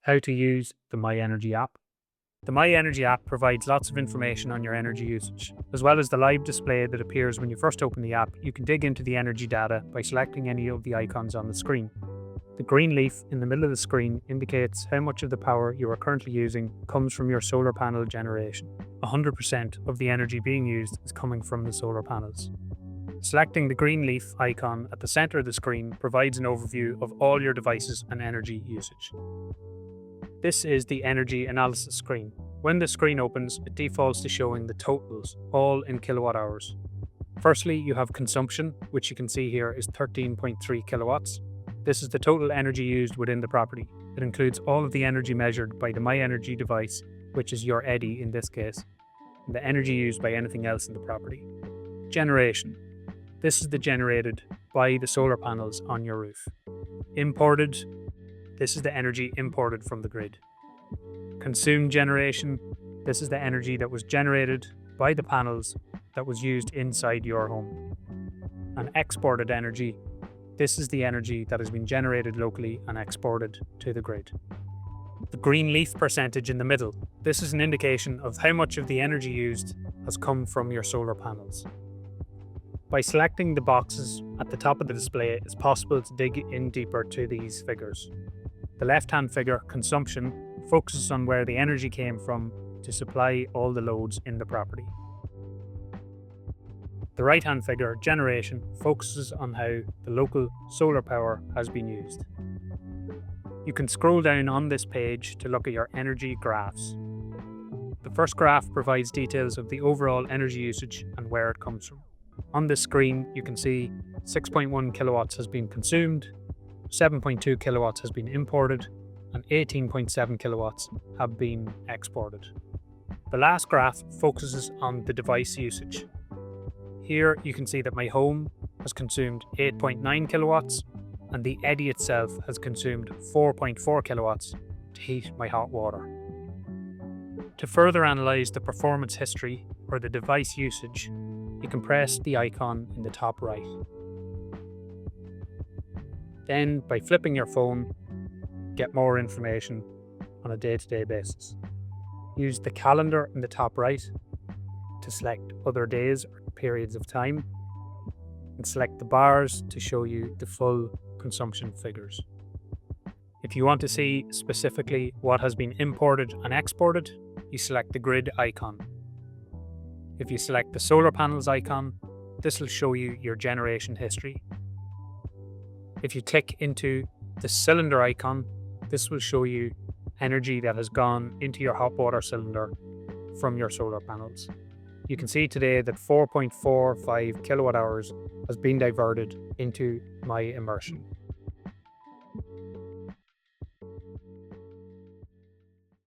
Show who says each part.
Speaker 1: How to use the MyEnergi app. The MyEnergi app provides lots of information on your energy usage. As well as the live display that appears when you first open the app, you can dig into the energy data by selecting any of the icons on the screen. The green leaf in the middle of the screen indicates how much of the power you are currently using comes from your solar panel generation. 100% of the energy being used is coming from the solar panels. Selecting the green leaf icon at the center of the screen provides an overview of all your devices and energy usage. This is the energy analysis screen. When the screen opens, it defaults to showing the totals, all in kilowatt hours. Firstly, you have consumption, which you can see here is 13.3 kilowatts. This is the total energy used within the property. It includes all of the energy measured by the MyEnergi device, which is your Eddi in this case, and the energy used by anything else in the property. Generation. This is the generated by the solar panels on your roof. Imported. This is the energy imported from the grid. Consumed generation. This is the energy that was generated by the panels that was used inside your home. And exported energy. This is the energy that has been generated locally and exported to the grid. The green leaf percentage in the middle. This is an indication of how much of the energy used has come from your solar panels. By selecting the boxes at the top of the display, it's possible to dig in deeper to these figures. The left-hand figure, consumption, focuses on where the energy came from to supply all the loads in the property. The right-hand figure, generation, focuses on how the local solar power has been used. You can scroll down on this page to look at your energy graphs. The first graph provides details of the overall energy usage and where it comes from. On this screen, you can see 6.1 kilowatts has been consumed, 7.2 kilowatts has been imported, and 18.7 kilowatts have been exported. The last graph focuses on the device usage. Here you can see that my home has consumed 8.9 kilowatts, and the Eddi itself has consumed 4.4 kilowatts to heat my hot water. To further analyse the performance history or the device usage, you can press the icon in the top right. Then, by flipping your phone, get more information on a day-to-day basis. Use the calendar in the top right to select other days or periods of time, and select the bars to show you the full consumption figures. If you want to see specifically what has been imported and exported, you select the grid icon. If you select the solar panels icon, this will show you your generation history. If you click into the cylinder icon, this will show you energy that has gone into your hot water cylinder from your solar panels. You can see today that 4.45 kilowatt hours has been diverted into my immersion.